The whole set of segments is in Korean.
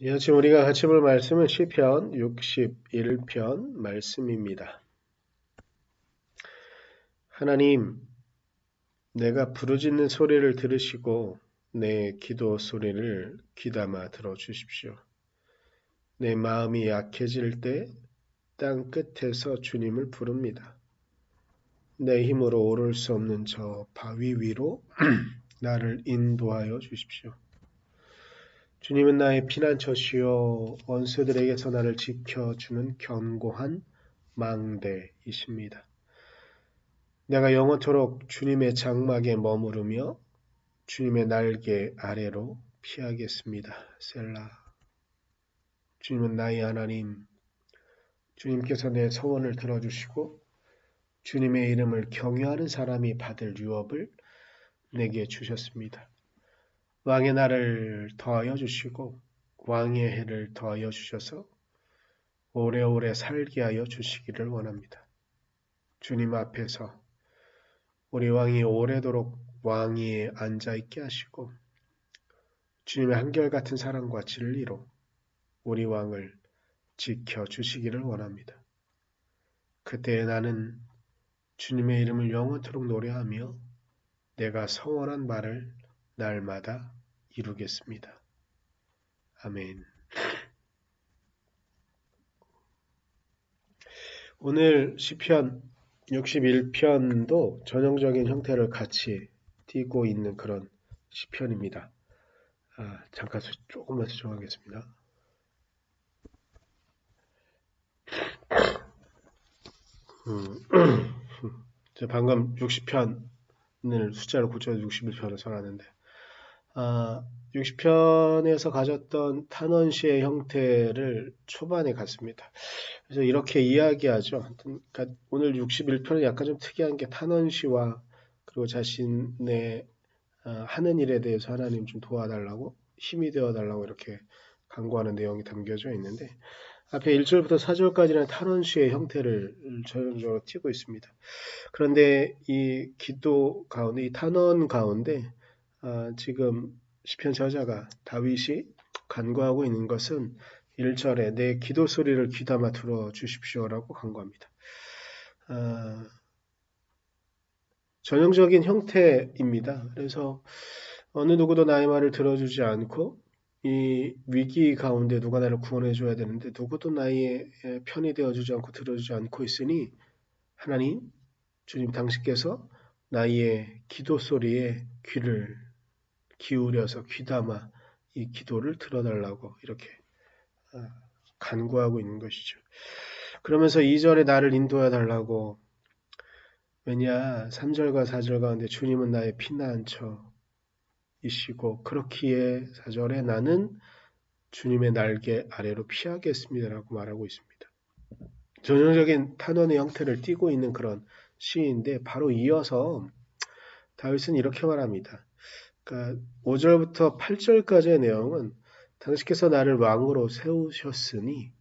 지금 우리가 같이 볼 말씀은 시편 61편 말씀입니다. 하나님, 내가 부르짖는 소리를 들으시고 내 기도 소리를 귀담아 들어주십시오. 내 마음이 약해질 때 땅 끝에서 주님을 부릅니다. 내 힘으로 오를 수 없는 저 바위 위로 나를 인도하여 주십시오. 주님은 나의 피난처시요 원수들에게서 나를 지켜주는 견고한 망대이십니다. 내가 영원토록 주님의 장막에 머무르며 주님의 날개 아래로 피하겠습니다. 셀라. 주님은 나의 하나님, 주님께서 내 소원을 들어주시고 주님의 이름을 경외하는 사람이 받을 유업을 내게 주셨습니다. 왕의 날을 더하여 주시고 왕의 해를 더하여 주셔서 오래오래 살게 하여 주시기를 원합니다. 주님 앞에서 우리 왕이 오래도록 왕위에 앉아있게 하시고 주님의 한결같은 사랑과 진리로 우리 왕을 지켜주시기를 원합니다. 그때 나는 주님의 이름을 영원토록 노래하며 내가 성원한 말을 날마다 이루겠습니다. 아멘. 오늘 시편 61편도 전형적인 형태를 같이 띠고 있는 그런 시편입니다. 잠깐 조금만 수정하겠습니다. 방금 60편을 숫자를 고쳐서 61편을 써놨는데 60편에서 가졌던 탄원시의 형태를 초반에 갖습니다. 그래서 이렇게 이야기하죠. 그러니까 오늘 61편은 약간 좀 특이한 게 탄원시와 그리고 자신의 하는 일에 대해서 하나님 좀 도와달라고 힘이 되어달라고 이렇게 간구하는 내용이 담겨져 있는데 앞에 1절부터 4절까지는 탄원시의 형태를 전형적으로 띠고 있습니다. 그런데 이 기도 가운데, 이 탄원 가운데 지금 시편 저자가 다윗이 간구하고 있는 것은 1절에 내 기도 소리를 귀담아 들어주십시오라고 간구합니다. 전형적인 형태입니다. 그래서 어느 누구도 나의 말을 들어주지 않고 이 위기 가운데 누가 나를 구원해 줘야 되는데 누구도 나의 편이 되어주지 않고 들어주지 않고 있으니 하나님, 주님 당신께서 나의 기도 소리에 귀를 기울여서 귀담아 이 기도를 들어달라고 이렇게 간구하고 있는 것이죠. 그러면서 2절에 나를 인도해 달라고 왜냐 3절과 4절 가운데 주님은 나의 피난처이시고 그렇기에 4절에 나는 주님의 날개 아래로 피하겠습니다라고 말하고 있습니다. 전형적인 탄원의 형태를 띠고 있는 그런 시인데 바로 이어서 다윗은 이렇게 말합니다. 그러니까 5절부터 8절까지의 내용은 당신께서 나를 왕으로 세우셨으니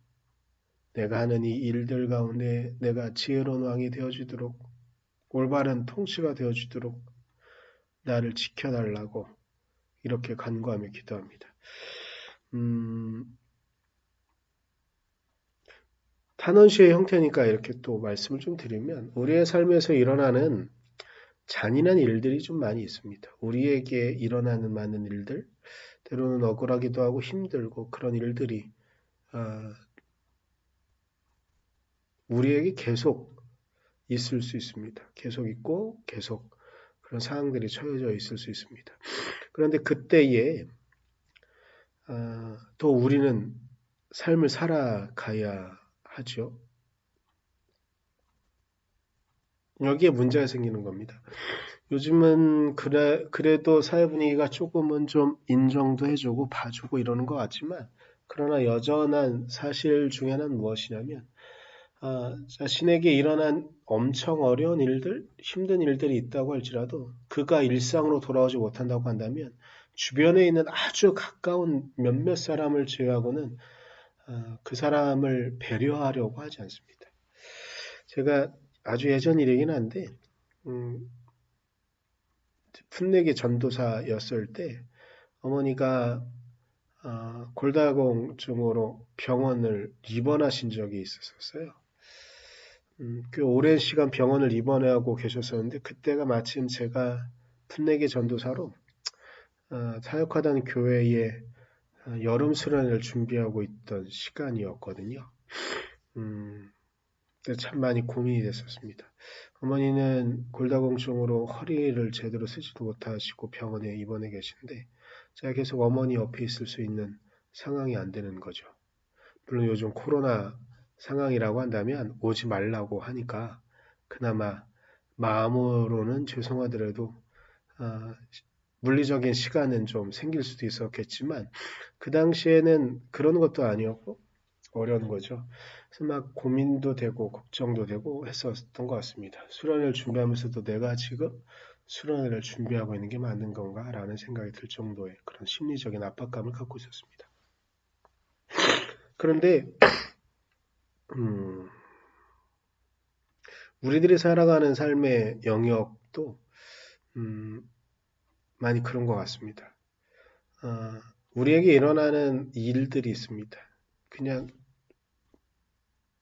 내가 하는 이 일들 가운데 내가 지혜로운 왕이 되어주도록 올바른 통치가 되어주도록 나를 지켜달라고 이렇게 간구하며 기도합니다. 탄원시의 형태니까 이렇게 또 말씀을 좀 드리면 우리의 삶에서 일어나는 잔인한 일들이 좀 많이 있습니다. 우리에게 일어나는 많은 일들, 때로는 억울하기도 하고 힘들고 그런 일들이 우리에게 계속 있을 수 있습니다. 계속 있고 계속 그런 상황들이 처해져 있을 수 있습니다. 그런데 그때에 또 우리는 삶을 살아가야 하죠. 여기에 문제가 생기는 겁니다. 요즘은 그래도 사회 분위기가 조금은 좀 인정도 해주고 봐주고 이러는 것 같지만 그러나 여전한 사실 중에 하나는 무엇이냐면 자신에게 일어난 엄청 어려운 일들, 힘든 일들이 있다고 할지라도 그가 일상으로 돌아오지 못한다고 한다면 주변에 있는 아주 가까운 몇몇 사람을 제외하고는 그 사람을 배려하려고 하지 않습니다. 제가 아주 예전 일이긴 한데 풋내기 전도사였을 때 어머니가 골다공증으로 병원을 입원하신 적이 있었어요. 꽤 오랜 시간 병원을 입원하고 계셨었는데 그때가 마침 제가 풋내기 전도사로 사역하던 교회에 여름 수련회를 준비하고 있던 시간이었거든요. 참 많이 고민이 됐었습니다. 어머니는 골다공증으로 허리를 제대로 쓰지도 못하시고 병원에 입원해 계신데 제가 계속 어머니 옆에 있을 수 있는 상황이 안 되는 거죠. 물론 요즘 코로나 상황이라고 한다면 오지 말라고 하니까 그나마 마음으로는 죄송하더라도 물리적인 시간은 좀 생길 수도 있었겠지만 그 당시에는 그런 것도 아니었고 어려운 거죠. 그래서 막 고민도 되고 걱정도 되고 했었던 것 같습니다. 수련회를 준비하면서도 내가 지금 수련회를 준비하고 있는 게 맞는 건가? 라는 생각이 들 정도의 그런 심리적인 압박감을 갖고 있었습니다. 그런데 우리들이 살아가는 삶의 영역도 많이 그런 것 같습니다. 우리에게 일어나는 일들이 있습니다. 그냥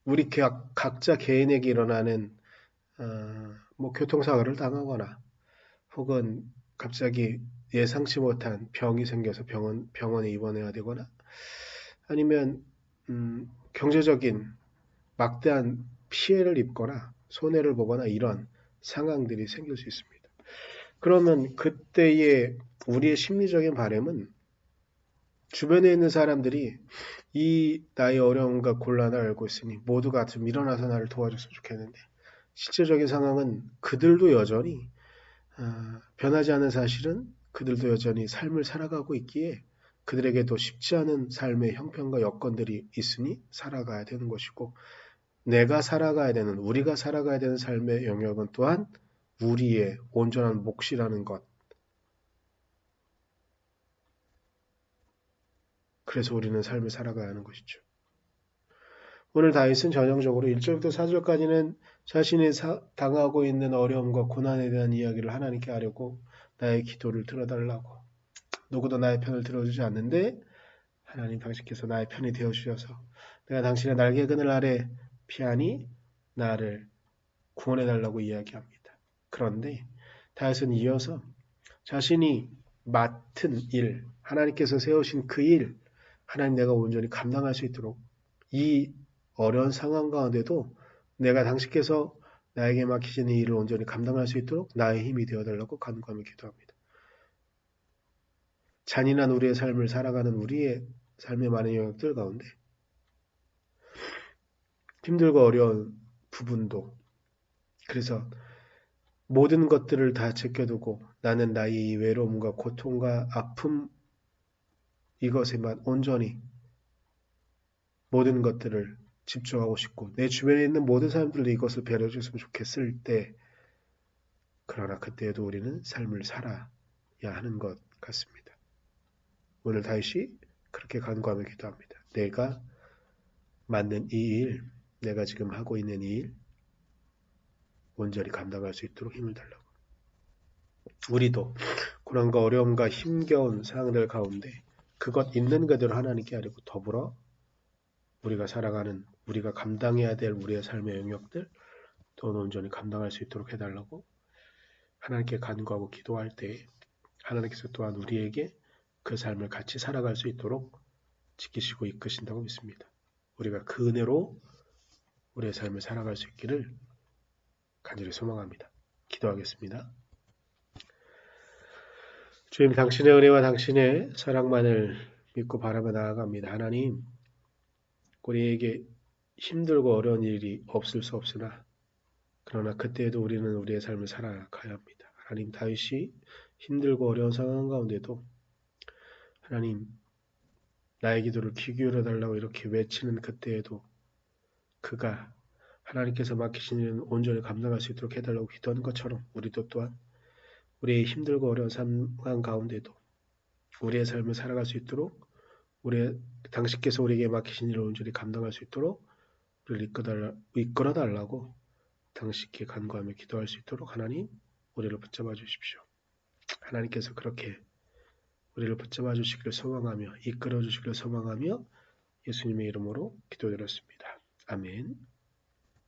우리 각자 개인에게 일어나는 뭐 교통사고를 당하거나 혹은 갑자기 예상치 못한 병이 생겨서 병원에 입원해야 되거나 아니면 경제적인 막대한 피해를 입거나 손해를 보거나 이런 상황들이 생길 수 있습니다. 그러면 그때의 우리의 심리적인 바람은 주변에 있는 사람들이 이 나의 어려움과 곤란을 알고 있으니 모두가 좀 일어나서 나를 도와줬으면 좋겠는데 실제적인 상황은 그들도 여전히 변하지 않은 사실은 그들도 여전히 삶을 살아가고 있기에 그들에게도 쉽지 않은 삶의 형편과 여건들이 있으니 살아가야 되는 것이고 내가 살아가야 되는 우리가 살아가야 되는 삶의 영역은 또한 우리의 온전한 몫이라는 것. 그래서 우리는 삶을 살아가야 하는 것이죠. 오늘 다윗은 전형적으로 1절부터 4절까지는 자신이 당하고 있는 어려움과 고난에 대한 이야기를 하나님께 하려고 나의 기도를 들어달라고 누구도 나의 편을 들어주지 않는데 하나님 당신께서 나의 편이 되어주셔서 내가 당신의 날개 그늘 아래 피하니 나를 구원해달라고 이야기합니다. 그런데 다윗은 이어서 자신이 맡은 일, 하나님께서 세우신 그 일, 하나님 내가 온전히 감당할 수 있도록 이 어려운 상황 가운데도 내가 당신께서 나에게 맡기신 이 일을 온전히 감당할 수 있도록 나의 힘이 되어달라고 간구하며 기도합니다. 잔인한 우리의 삶을 살아가는 우리의 삶의 많은 영역들 가운데 힘들고 어려운 부분도 그래서 모든 것들을 다 제껴두고 나는 나의 외로움과 고통과 아픔 이것에만 온전히 모든 것들을 집중하고 싶고 내 주변에 있는 모든 사람들도 이것을 배려해줬으면 좋겠을 때 그러나 그때에도 우리는 삶을 살아야 하는 것 같습니다. 오늘 다윗이 그렇게 간구하며 기도합니다. 내가 맡는 이 일, 내가 지금 하고 있는 이 일 온전히 감당할 수 있도록 힘을 달라고. 우리도 고난과 어려움과 힘겨운 상황들 가운데 그것 있는 그대로 하나님께 하려고 더불어 우리가 살아가는 우리가 감당해야 될 우리의 삶의 영역들 더 온전히 감당할 수 있도록 해달라고 하나님께 간구하고 기도할 때 하나님께서 또한 우리에게 그 삶을 같이 살아갈 수 있도록 지키시고 이끄신다고 믿습니다. 우리가 그 은혜로 우리의 삶을 살아갈 수 있기를 간절히 소망합니다. 기도하겠습니다. 주님 당신의 은혜와 당신의 사랑만을 믿고 바라며 나아갑니다. 하나님 우리에게 힘들고 어려운 일이 없을 수 없으나 그러나 그때에도 우리는 우리의 삶을 살아가야 합니다. 하나님 다윗이 힘들고 어려운 상황 가운데도 하나님 나의 기도를 귀 기울여 달라고 이렇게 외치는 그때에도 그가 하나님께서 맡기신 일은 온전히 감당할 수 있도록 해달라고 기도한 것처럼 우리도 또한 우리의 힘들고 어려운 상황 가운데도 우리의 삶을 살아갈 수 있도록 당신께서 우리에게 맡기신 일을 온전히 감당할 수 있도록 우리를 이끌어 달라고 당신께 간구하며 기도할 수 있도록 하나님 우리를 붙잡아 주십시오. 하나님께서 그렇게 우리를 붙잡아 주시기를 소망하며 이끌어 주시기를 소망하며 예수님의 이름으로 기도드렸습니다. 아멘.